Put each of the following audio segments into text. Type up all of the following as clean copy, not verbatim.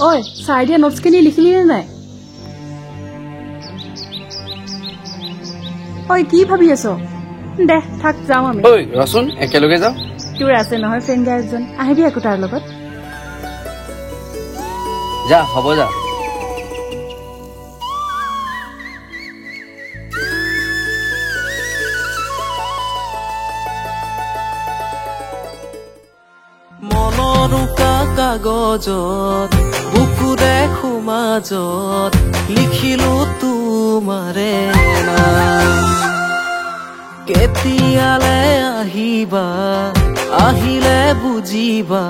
ঐ চাই দিয়া নোটছখিনি লিখিলি নে নাই? ঐ কি ভাবি আছ? দে থাক যাওঁ আমি। ঐ ৰচোন একেলগে যাওঁ। তোৰ আছে নহয় ফ্ৰেণ্ড গাৰ্লজন, আহিবি আকৌ তাৰ লগত। যা হ'ব যা। মনৰ উকা কাগজত বুকুৰে সোমাজত লিখিলো তোমাৰে নাম। কেতিয়ালে আহিবা, আহিলে বুজিবা,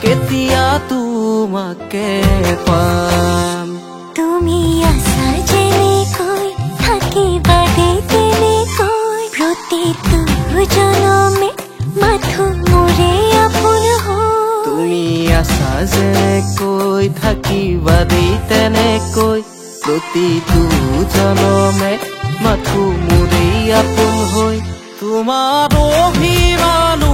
কেতিয়া তোমাকে পাম। তুমি আছা যেনেকৈ থাকিবা তেনেকৈ, প্ৰতিটো জনমে মাথো মোৰে আপোন হৈ। তুমি আছা যেনেকৈ থাকিবা তেনেকৈ, প্ৰতিটো জনমে মাথো মোৰে আপোন হৈ। তোমাৰ অভিমানো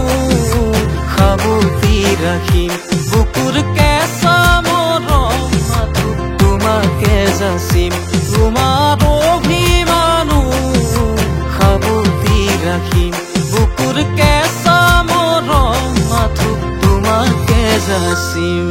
সাৱতি ৰাখিম, বুকুৰ কেঁচা মৰম মাথো তোমাকে যাচিম। তোমাৰ অভিমানো সাৱতি ৰাখিম, বুকুৰ কেঁচা মৰম মাথো তোমাকে যাচিম।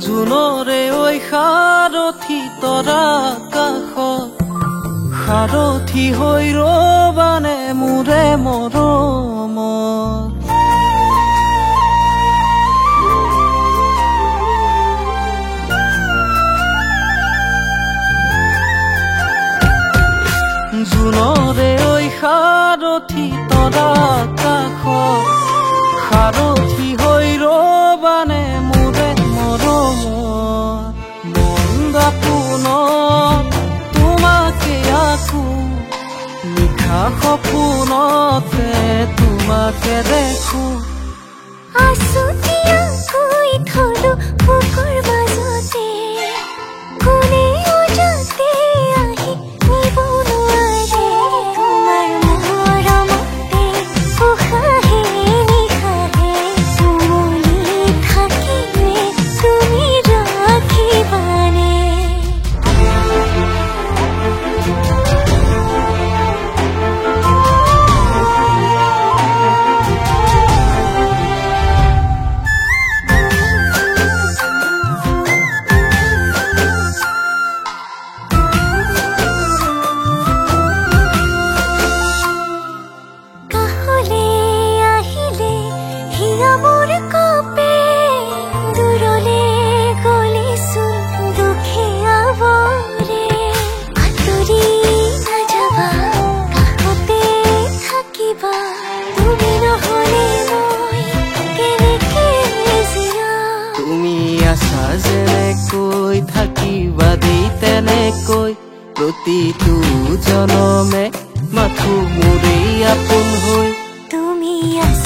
জোনৰে ঐ সাৰথি তৰা কাষত, সাৰথি হৈ ৰবানে মোৰে মৰমত। জোনৰে ঐ সাৰথি তৰা কাষত, সাৰথি হৈ ৰবানে মোৰে মৰমত। মন্দা পোনত তোমাকে আকো, নিশা সপোনতে তোমাকে দেখো। আছুতীয়াকৈ থলো বুকুৰ মাজতে, কোনে অজাতে আহি নিব নোৱাৰে। তোমাৰ মৰমতে উশাহে নিশাহে উমলি থাকিলে তুমি ৰাখিবানে। কাষলে আহিলে হিয়া মোৰ কপে, দূৰলে গলেচোন দুখে আৱৰে। আঁতৰি নাযাবা, কাষতে থাকিবা, তুমি নহলে মই কেনেকে জীয়াম। তুমি আছা যেনেকৈ থাকিবা তেনেকৈ, প্ৰতিটো জনমে মাথো মোৰে আপোন হৈ। তুমি আছা